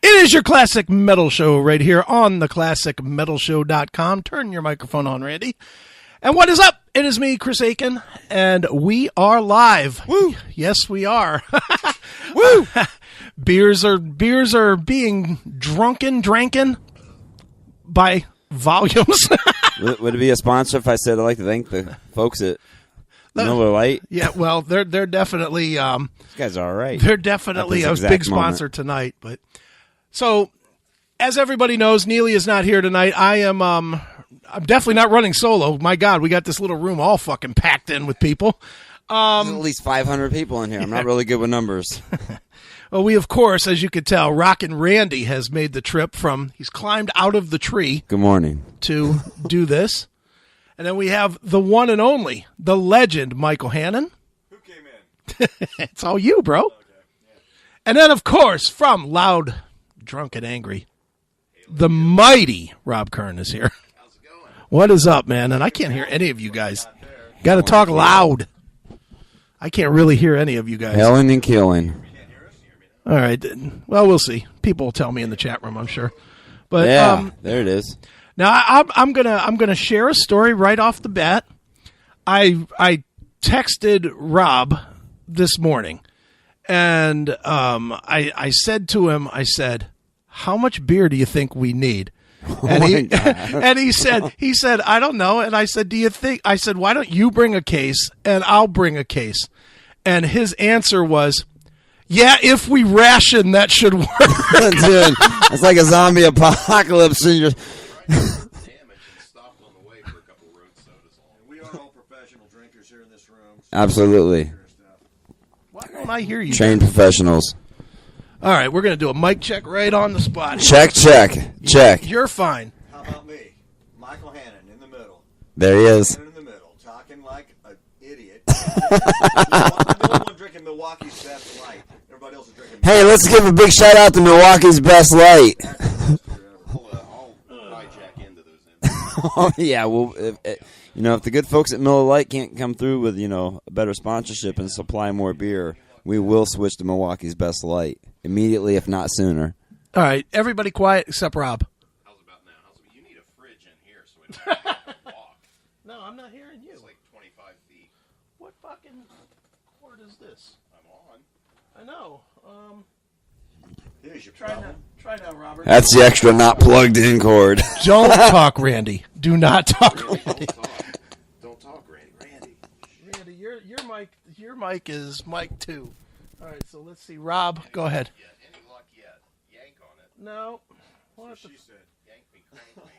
It is your Classic Metal Show right here on theclassicmetalshow.com. Turn your microphone on, Randy. And what is up? It is me, Chris Aiken, and we are live. Woo! Yes, we are. Woo! Beers are being dranken by volumes. Would it be a sponsor if I said I'd like to thank the folks at Miller Lite? Yeah, well, they're definitely These guys are all right. they're definitely a big sponsor tonight. But so, as everybody knows, Neely is not here tonight. I'm definitely not running solo. My God, we got this little room all fucking packed in with people. There's at least 500 people in here. I'm not really good with numbers. Well, we, of course, as you could tell, Rockin' Randy has made the trip he's climbed out of the tree. Good morning. To do this. And then we have the one and only, the legend, Michael Hannon. Who came in? It's all you, bro. Okay. Yeah. And then, of course, from Loud, Drunk, and Angry, the mighty Rob Kern is here. How's it going? What is up, man? And I can't hear any of you guys. Got to talk loud. I can't really hear any of you guys. Hailing and killing. All right. Well, we'll see. People will tell me in the chat room, I'm sure. But Yeah, there it is. now I'm gonna share a story right off the bat. I texted Rob this morning, and I said to him, I said, "How much beer do you think we need?" And he said, "I don't know." And I said, I said, "Why don't you bring a case and I'll bring a case?" And his answer was, "Yeah, if we ration, that should work." Dude, it's like a zombie apocalypse. And Damage stopped on the way for a couple of road sodas. We are all professional drinkers here in this room. So Absolutely. Why don't I hear you? Trained professionals. All right, we're going to do a mic check right on the spot. Check. You're fine. how about me? Michael Hannon in the middle. There he is. Hannon in the middle, talking like an idiot. I'm the only one drinking Milwaukee's Best Light. Everybody else is drinking. Hey, let's give a big shout out to Milwaukee's Best Light. I'll hijack into those. Oh, yeah, well, if the good folks at Miller Lite can't come through with, a better sponsorship and supply more beer, we will switch to Milwaukee's Best Light immediately, if not sooner. All right, everybody quiet except Rob. How's about now? You need a fridge in here so we don't have to walk. No, I'm not hearing you. It's like 25 feet. What fucking cord is this? I'm on. I know. Here's your Try now, Robert. That's the extra not plugged in cord. Don't talk, Randy. Do not talk, Randy. Don't talk, Randy. Randy, your mic is mic 2. All right, so let's see. Rob, go ahead. Any luck yet? Yank on it. No. She said, yank me, crank me.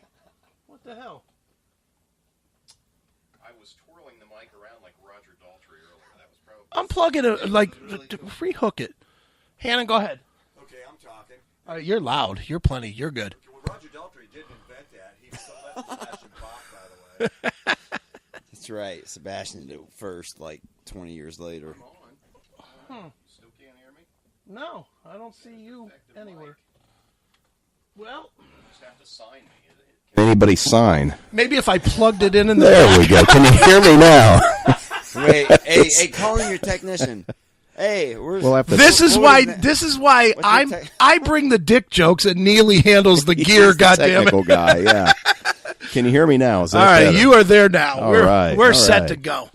What the hell? I was twirling the mic around like Roger Daltrey earlier. That was probably... Unplug it, rehook it. Hannah, go ahead. Okay, I'm talking. All right, you're loud. You're plenty. You're good. Well, Roger Daltrey didn't invent that. He left Sebastian Bach, by the way. That's right. Sebastian did it first, 20 years later. I'm on. You still can't hear me? No, I don't see you anywhere. Well, You just have to sign me. Anybody sign? maybe if I plugged it in the There we go. Can you hear me now? Wait, hey, call in your technician. Hey, where's... We'll have to- This is What why. was This is why What's your I bring the dick jokes and Neely handles the gear. He's the Goddamn it! technical guy. Yeah. Can you hear me now? Is that All right, better? you are there now. All we're right, we're all set right. to go.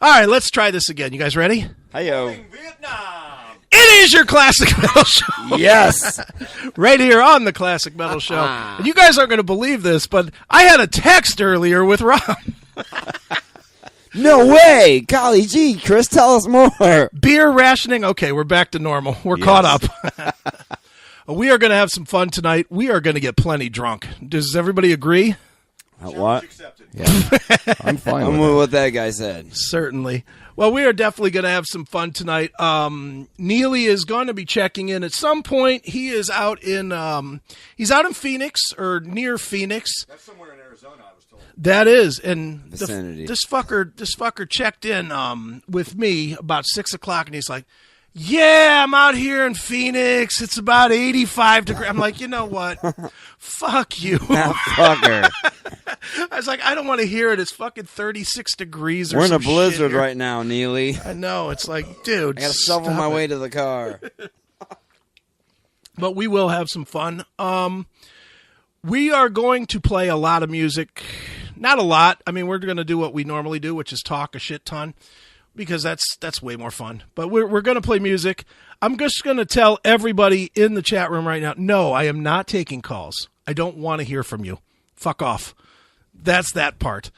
All right, let's try this again. You guys ready? Hi-yo. Vietnam! It is your Classic Metal Show. Yes. Right here on the Classic Metal Show. And you guys aren't going to believe this, but I had a text earlier with Rob. No way. Golly gee, Chris, tell us more. Beer rationing. Okay, we're back to normal. We're caught up. We are going to have some fun tonight. We are going to get plenty drunk. Does everybody agree? What? Accepted. I'm fine I'm with with it. what that guy said. Certainly. Well, we are definitely going to have some fun tonight. Neely is going to be checking in at some point. He is out in Phoenix or near Phoenix. That's somewhere in Arizona, I was told. That is, and Vicinity. this fucker checked in with me about 6:00, and he's like, "Yeah, I'm out here in Phoenix. It's about 85 degrees." I'm like, you know what? Fuck you. That fucker. I was like, I don't want to hear it. It's fucking 36 degrees. Or We're in a some shit blizzard here. right now, Neely. I know. It's like, dude, I gotta shovel stop my it. way to the car. but we will have some fun. We are going to play a lot of music. Not a lot. I mean, we're going to do what we normally do, which is talk a shit ton, because that's way more fun. But we're going to play music. I'm just going to tell everybody in the chat room right now, no, I am not taking calls. I don't want to hear from you. Fuck off. That's that part.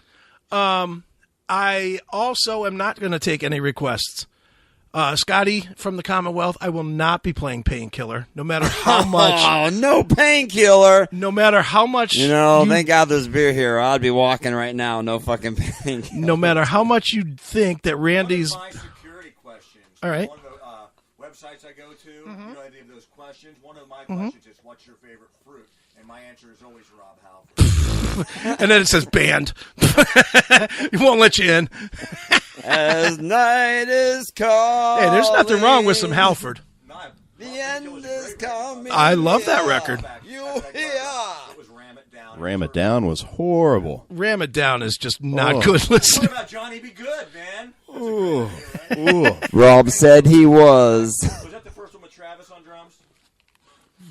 I also am not going to take any requests. Scotty from the Commonwealth, I will not be playing Painkiller, no matter how much. Oh, no Painkiller. No matter how much. Thank God there's beer here. I'd be walking right now. No fucking Painkiller. No matter how much you think that Randy's. One of my security questions. All right. One of the websites I go to, you know, any of those questions. One of my questions is, "What's your favorite fruit?" And my answer is always Rob Halford. And then it says banned. It won't let you in. As night is calling. Hey, there's nothing wrong with some Halford. The end is coming. I love that record. It was Ram It Down. Ram It Down was horrible. Ram It Down is just not good What listening. about Johnny Be Good, man? Ooh. Rob said he was. Was that the first one with Travis on drums?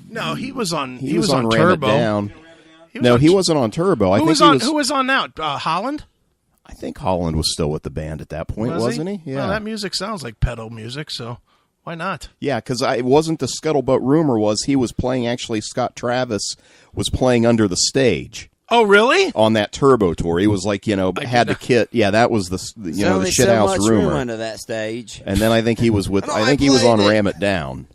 No, he was on. He was on Ram It Turbo. Down. Ram It Down? He was No, on- he wasn't on Turbo. I Who think was he on? was. Who was on now? Holland. I think Holland was still with the band at that point, wasn't he? Yeah. Well, that music sounds like pedo music, so why not? Yeah, because it wasn't the scuttlebutt rumor was he was playing. Actually, Scott Travis was playing under the stage Oh, really? on that Turbo tour. He was like, had the kit. Yeah, that was the There's the only shit so house much room rumor. under that stage. And then I think he was with. I know, I think I he was on played it. Ram It Down,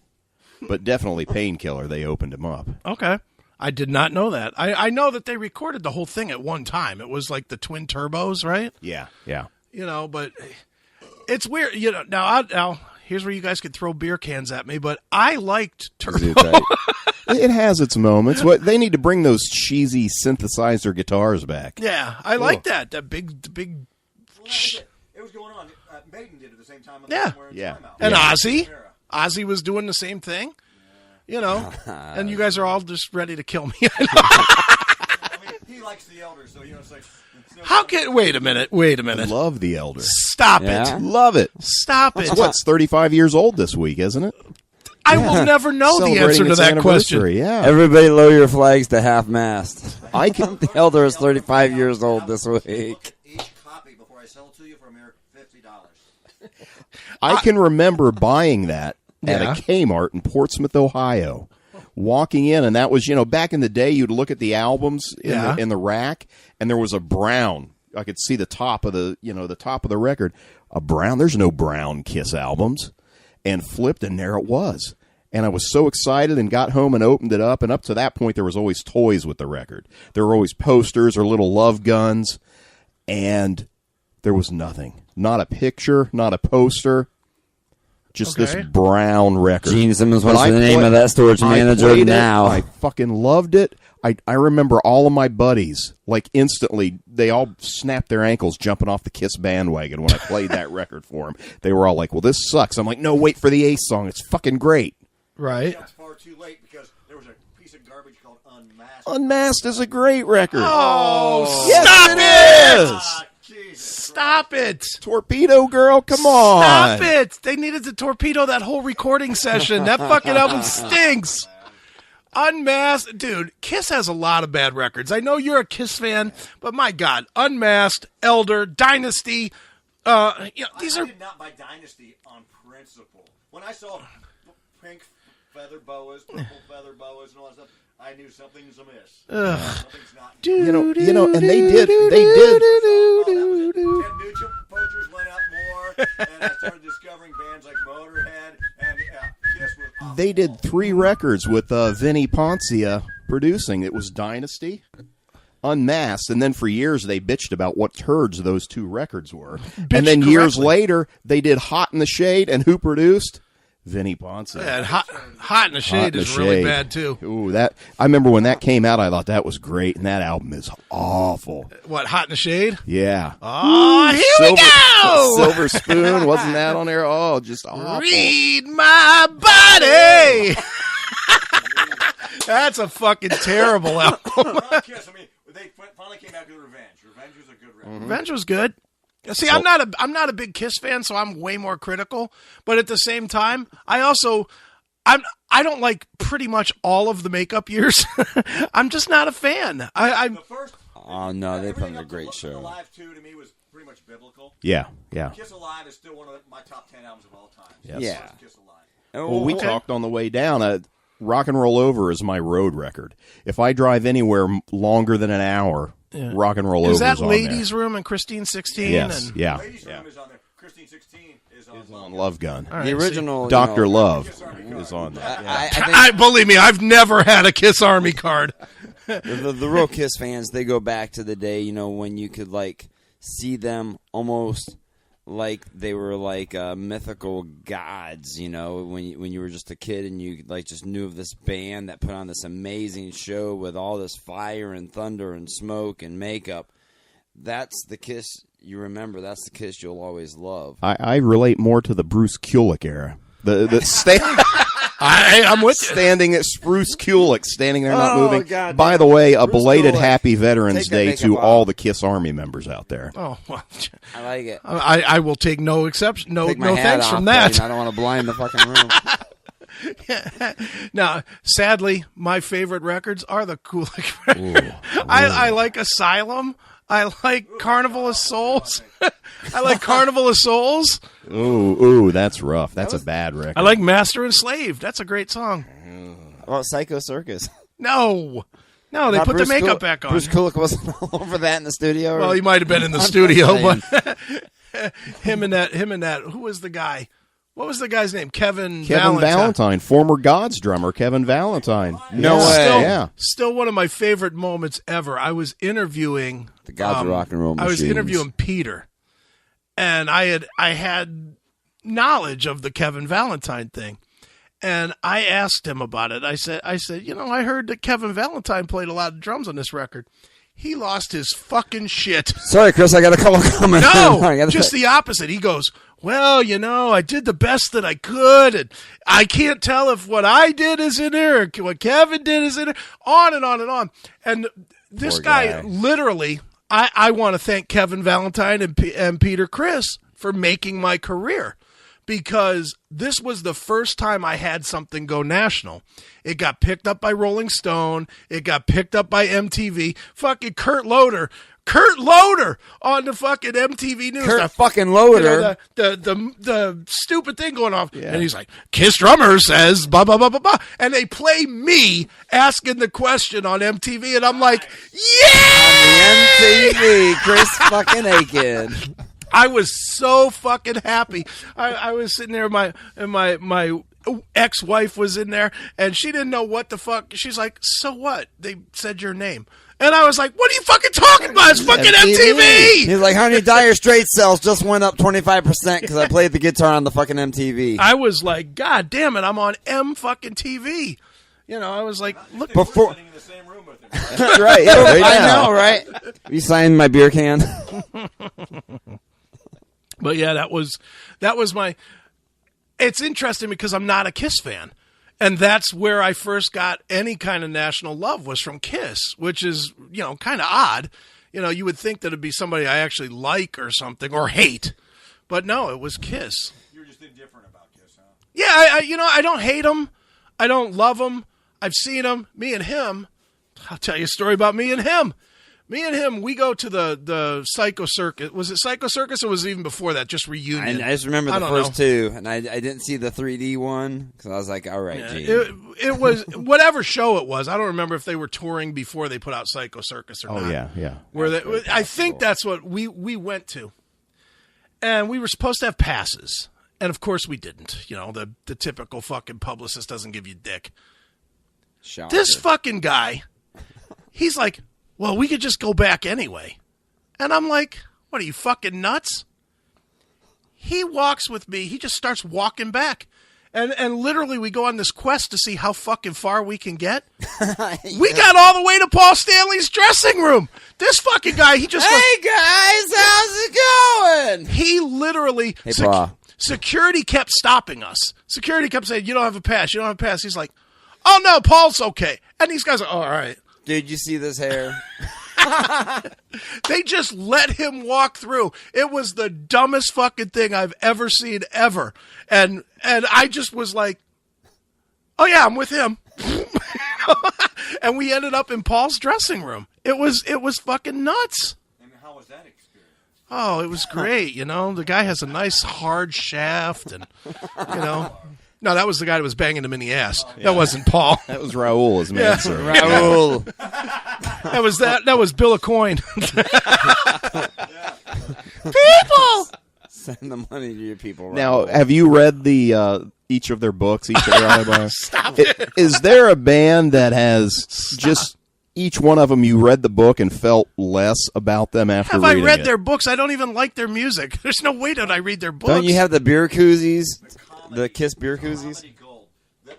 but definitely Painkiller. They opened him up. Okay. I did not know that. I know that they recorded the whole thing at one time. It was like the twin turbos, right? Yeah, yeah. But it's weird. Now here's where you guys could throw beer cans at me, but I liked Turbo. It has its moments. What they need to bring those cheesy synthesizer guitars back. Yeah, I like that. The big. Well, it was going on. Maiden did it at the same time. Yeah. Yeah. And Yeah. Ozzy was doing the same thing. And you guys are all just ready to kill me. I mean, he likes the elders, so it's like. How can? Wait a minute. Love the Elder. Stop Yeah. it. Love it. Stop it. What's 35 years old this week, isn't it? I will never know the Celebrating answer to its that question. anniversary, Yeah. Everybody lower your flags to half-mast. I can. The Elder is 35 years old this week. Each copy before I sell it to you for a mere $50. I can remember buying that at Yeah. a Kmart in Portsmouth, Ohio. Walking in, and that was, back in the day, you'd look at the albums in the rack, and there was a brown. I could see the top of the top of the record. A brown. There's no brown Kiss albums, and flipped, and there it was. And I was so excited, and got home and opened it up. And up to that point, there was always toys with the record. There were always posters or little love guns, and there was nothing. Not a picture, not a poster. Just Okay. this brown record. Gene Simmons, But what's I the name of that storage I manager played it. now? I fucking loved it. I remember all of my buddies, like instantly, they all snapped their ankles jumping off the Kiss bandwagon when I played that record for them. They were all like, well, this sucks. I'm like, no, wait for the Ace song. It's fucking great. Right. It's far too late because there was a piece of garbage called Unmasked. Unmasked is a great record. Oh, yes, stop it is. Ah, Jesus. Stop it. Torpedo Girl, come on. Stop it. They needed to torpedo that whole recording session. That fucking album stinks. Unmasked. Dude, Kiss has a lot of bad records. I know you're a Kiss fan, but my God. Unmasked, Elder, Dynasty. These I are... did not buy Dynasty on principle. When I saw pink feather boas, purple feather boas, and all that stuff, I knew something's amiss. Something's not. You know, and they did. Oh, that was it. Ted Nugent posters went up more, and I started discovering bands like Motorhead, and Kiss was awful. They did 3 records with Vinnie Poncia producing. It was Dynasty, Unmasked, and then for years they bitched about what turds those 2 records were. And then years correctly. later, they did Hot in the Shade, and who produced? Vinnie Poncia. And Hot in the Shade Hot in the is really Shade. bad, too. Ooh, I remember when that came out, I thought that was great, and that album is awful. What, Hot in the Shade? Yeah. Oh, here we go! Silver Spoon, wasn't that on there? Oh, just awful. Read my body! That's a fucking terrible album. Not Kiss. I mean, they finally came back with Revenge. Revenge was a good record. Revenge was good. See, I'm not a big Kiss fan, so I'm way more critical. But at the same time, I I don't like pretty much all of the makeup years. I'm just not a fan. The first. Oh no, they put on a Everything great up to show. Alive 2 to me was pretty much biblical. Yeah. Kiss Alive is still one of my top 10 albums of all time. Yes. Yeah. Kiss Alive. Well, we talked on the way down. Rock and Roll Over is my road record. If I drive anywhere longer than an hour, Rock and Roll Over is is that on Ladies' there. Room and Christine 16? Yes. And, Yeah. Ladies' Room is on there. Christine 16 is On Love Gun. All right, The original Dr. you know, Love Kiss Army is Card. on there. I I believe me, I've never had a Kiss Army card. the real Kiss fans, they go back to the day, you know, when you could like see them almost like they were like mythical gods, you know, when you were just a kid and you like just knew of this band that put on this amazing show with all this fire and thunder and smoke and makeup. That's the Kiss you remember. That's the Kiss you'll always love. I relate more to the Bruce Kulick era. I'm with you. Standing at Bruce Kulick, standing there not Oh, moving. God By damn. the way, a Bruce belated Kulick. Happy Veterans Take that Day makeup to off. all the Kiss Army members out there. Oh, well, I like it. I will take no exception. No, Take my no hat thanks off, from buddy, that. and I don't want to blind the fucking room. Now, sadly, my favorite records are the Kulick records. I like Asylum. I like Carnival of Souls. I like Carnival of Souls. Ooh, that's rough. That's a bad record. I like Master and Slave. That's a great song. How about Psycho Circus? No, they Not put Bruce the makeup Kulick- back on. Bruce Kulick wasn't all over that in the studio. or- Well, he might have been in the I'm studio, just but him and that. Who was the guy? What was the guy's name? Kevin Valentine, former Gods drummer Kevin Valentine. No Yeah, way. Yeah. Still one of my favorite moments ever. I was interviewing The Gods of Rock and Roll I was Machines. interviewing Peter, and I had knowledge of the Kevin Valentine thing, and I asked him about it. I said, you know, I heard that Kevin Valentine played a lot of drums on this record. He lost his fucking shit. Sorry, Chris, I got a couple comments. I No, gotta- just the opposite. He goes, well, you know, I did the best that I could, and I can't tell if what I did is in there or what Kevin did is in there, on and on and on. And this Poor guy, guy. literally, I want to thank Kevin Valentine and Peter Criss for making my career, because this was the first time I had something go national. It got picked up by Rolling Stone. It got picked up by MTV. Fucking Kurt Loder on the fucking MTV News. Kurt The fucking you Loder. know, the stupid thing going off, and he's like, Kiss drummer says blah blah blah blah blah, and they play me asking the question on MTV, and I'm like, yeah, MTV, Chris fucking Aiken. I was so fucking happy. I was sitting there, my ex-wife was in there, and she didn't know what the fuck. She's like, so what? They said your name. And I was like, what are you fucking talking about? It's fucking MTV! He's like, honey, Dire Straits sales just went up 25% because I played the guitar on the fucking MTV. I was like, God damn it, I'm on M fucking TV. You know, I was like, look. Before, Sitting in the same room with him. Right, yeah, right I now. know, right? You signed my beer can. But yeah, that was my. It's interesting because I'm not a Kiss fan, and that's where I first got any kind of national love was from Kiss, which is, you know, kind of odd. You know, you would think that it'd be somebody I actually like or something or hate, but no, it was Kiss. You were just indifferent about Kiss, huh? Yeah, I don't hate them, I don't love them. I've seen them. Me and him. I'll tell you a story about me and him. Me and him, we go to the Psycho Circus. Was it Psycho Circus, or was it even before that? Just Reunion. I just remember I the don't first two, and I didn't see the 3D one because I was like, all right, Gene. It was whatever show it was. I don't remember if they were touring before they put out Psycho Circus or not. Oh, yeah. Where they, I think that's what we went to, and we were supposed to have passes, and of course we didn't. You know, the typical fucking publicist doesn't give you dick. Shocker. This fucking guy, he's like, well, we could just go back anyway, and I'm like, what are you fucking nuts? He walks with me. He just starts walking back. And literally, we go on this quest to see how fucking far we can get. We got all the way to Paul Stanley's dressing room. This fucking guy, he just Hey guys, how's it going? he literally Hey, Pa. security kept stopping us. Security kept saying, "You don't have a pass. You don't have a pass." He's like, "Oh no, Paul's okay." And these guys are, "Oh, all right." Dude, you see this hair? They just let him walk through. It was the dumbest fucking thing I've ever seen ever. And I just was like, Oh yeah, I'm with him. And we ended up in Paul's dressing room. It was fucking nuts. And how was that experience? Oh, it was great. You know, the guy has a nice hard shaft, and no, that was the guy that was banging him in the ass. That wasn't Paul. That was Raul, as man, sir. Raul. That was Bill Aucoin. People. Send the money to your people. Now, Raul. have you read the each of their books, each of their autobiographies? Stop it. Is there a band that has just each one of them you read the book and felt less about them after Have I reading read it? their books? I don't even like their music. There's no way that I read their books. Don't you have the beer koozies? The Kiss beer koozies? Comedy gold. The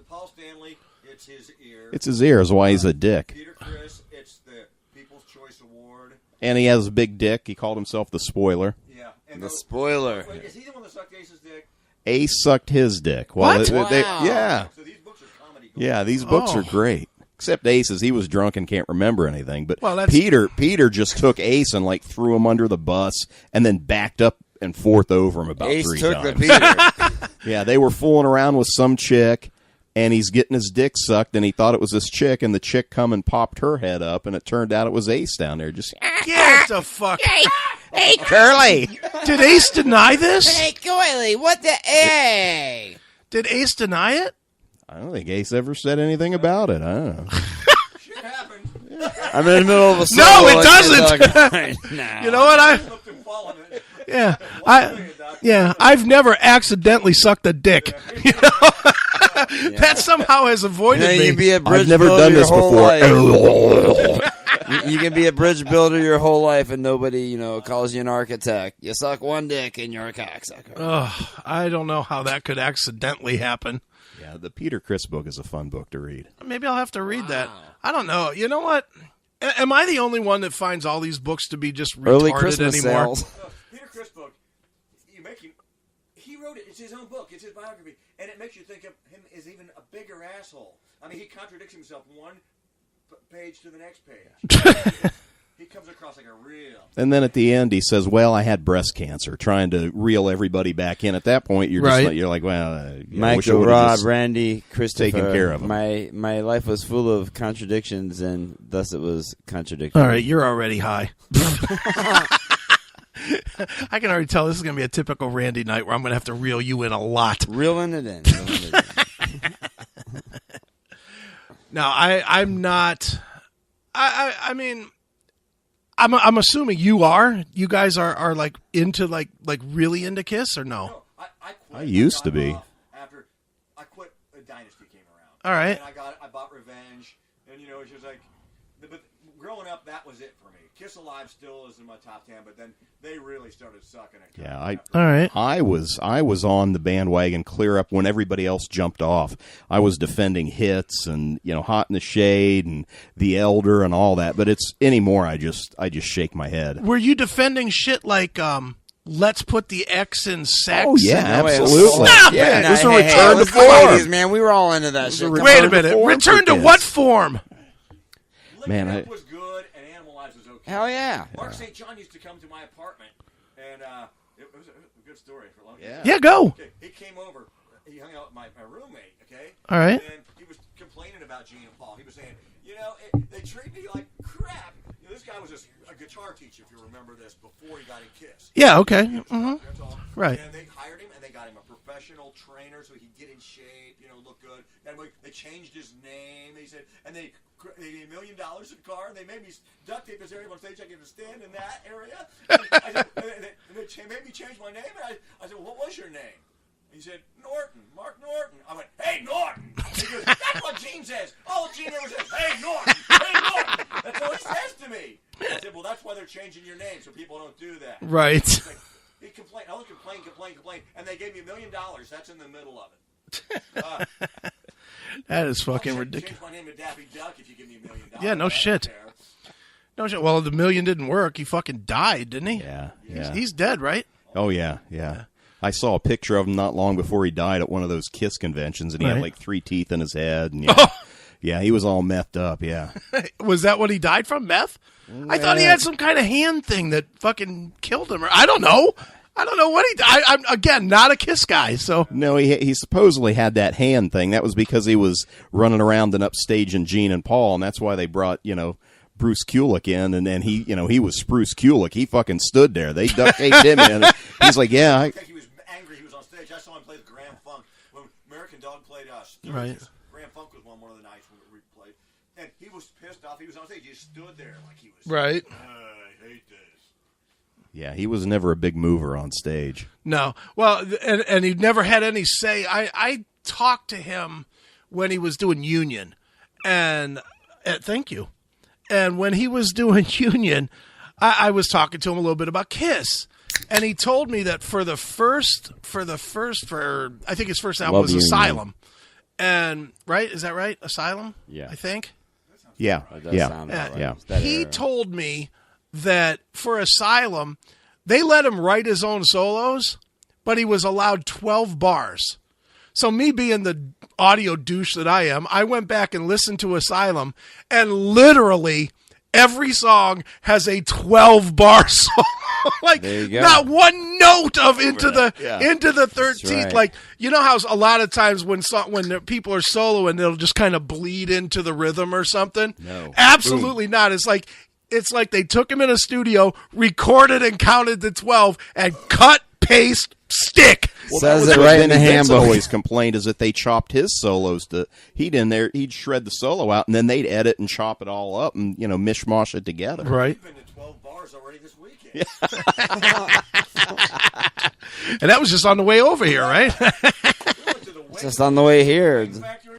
Paul Stanley, it's his ear. It's his ears, why he's a dick. Peter Criss, it's the People's Choice Award. And he has a big dick. He called himself the spoiler. Yeah. And The spoiler. Wait, is he the one that sucked Ace's dick? Ace sucked his dick. Well, What? Wow. yeah. So these books are comedy gold. Yeah, these books Oh. are great. Except Ace's, he was drunk and can't remember anything. But Well, that's- Peter just took Ace and like threw him under the bus and then backed up and forth over him about Ace 3 took times. the Peter. Yeah, they were fooling around with some chick, and he's getting his dick sucked, and he thought it was this chick, and the chick come and popped her head up, and it turned out it was Ace down there. Just Get the fuck. hey, Curly. Did Ace deny this? Coily, what the A? Did Ace deny it? I don't think Ace ever said anything about it. I don't know. Shit happened. I'm in the middle of a No, solo it and doesn't. you're talking right now. You know what? Slipped and fallen. I've never accidentally sucked a dick. You know? That somehow has avoided You me. can be a bridge I've never builder done your this whole before. life. You can be a bridge builder your whole life and nobody, calls you an architect. You suck one dick and you're a cocksucker. I don't know how that could accidentally happen. Yeah, the Peter Criss book is a fun book to read. Maybe I'll have to read that. I don't know. You know what? Am I the only one that finds all these books to be just retarded Early Christmas anymore? sales. Peter Criss book, he wrote it. It's his own book. It's his biography. And it makes you think of him as even a bigger asshole. I mean, he contradicts himself one page to the next page. He comes across like a real... And then at the end, he says, "Well, I had breast cancer," trying to reel everybody back in. At that point, you're Right. just you're like, "Well, I wish I Michael, would've Rob, just Randy, Christopher. taken care of him." My life was full of contradictions, and thus it was contradictory. All right, you're already high. I can already tell this is going to be a typical Randy night where I'm going to have to reel you in a lot. Reeling it in. No, I'm not. I mean, I'm assuming you are. You guys are like into like really into Kiss or no? No, I quit. I used to got be. off After I quit, Dynasty came around. All right. And I bought Revenge, and it's just like, but growing up, that was it for me. Kiss Alive still is in my top 10, but then they really started sucking it. Yeah, All right. I was on the bandwagon clear up when everybody else jumped off. I was defending Hits and Hot in the Shade and The Elder and all that. But it's anymore. I just shake my head. Were you defending shit like let's put the X in sex? Oh yeah, No way. absolutely. Stop Yeah, it! it was a Hey, return it to was form. 80s, man. We were all into that shit. return Wait a to minute. form Return for to Kiss. what form? Man, Lick It Up was good, and Animal Lives was okay. Hell yeah. Mark St. John used to come to my apartment, and it was a good story for a long time. Yeah, go. Okay, he came over. He hung out with my roommate, okay? All right. And he was complaining about Gene and Paul. He was saying, they treat me like crap. This guy was a guitar teacher, if you remember this, before he got in Kiss. Yeah. Okay. That's all. Right. And they hired him, and they got him a professional trainer so he'd get in shape, look good. And they changed his name. He said, and they gave me $1 million in the car, and they made me duct tape this area on stage. I get to stand in that area. And they made me change my name. And I said, well, what was your name? He said, Norton, Mark Norton. I went, hey, Norton. He goes, that's what Gene says. All Gene ever says, hey, Norton, hey, Norton. That's all he says to me. I said, well, that's why they're changing your name, so people don't do that. Right. It's like, he complained. I was complain, and they gave me $1 million. That's in the middle of it. That is fucking I'll ridiculous. change my name to Daffy Duck if you give me $1 million. Yeah, no I don't shit. care. No shit. Well, the $1 million didn't work. He fucking died, didn't he? Yeah. He's dead, right? Oh yeah. I saw a picture of him not long before he died at one of those Kiss conventions, and he Right. had like 3 teeth in his head, and yeah, he was all methed up. Yeah. Was that what he died from? Meth? I thought he had some kind of hand thing that fucking killed him. Or I don't know. I don't know what he. I'm again not a Kiss guy, so No, he supposedly had that hand thing. That was because he was running around and upstaging Gene and Paul, and that's why they brought Bruce Kulick in, and then he was Spruce Kulick. He fucking stood there. They duct taped him in. He's like, yeah. I think he was angry. He was on stage. I saw him play with Graham Funk when American Dog played us. Right. Graham Funk was one of the nights when we played, and he was pissed off. He was on stage. He just stood there like he was right. I hate this. Yeah, he was never a big mover on stage. No, well, and he never had any say. I talked to him when he was doing Union, and thank you. And when he was doing Union, I was talking to him a little bit about Kiss, and he told me that for I think his first album Love was Union. Asylum, and right, is that right? Asylum, Yeah. I think. Yeah, That does yeah, sound about right. yeah. It's that He era. told me that for Asylum, they let him write his own solos, but he was allowed 12 bars. So me being the audio douche that I am, I went back and listened to Asylum, and literally every song has a 12-bar solo. Like There you go. not one note of into the 13th. right. Like you know how a lot of times when people are soloing, they'll just kind of bleed into the rhythm or something. No. Absolutely not. It's like they took him in a studio, recorded and counted to 12, and cut, paste, stick. Says That it was right what in the Benny Benson handbook. always complained is that they chopped his solos he'd shred the solo out and then they'd edit and chop it all up and mishmash it together. Right. Been to 12 bars already this weekend. And that was just on the way over here, right? We went to the Wings Just on the way here. Factory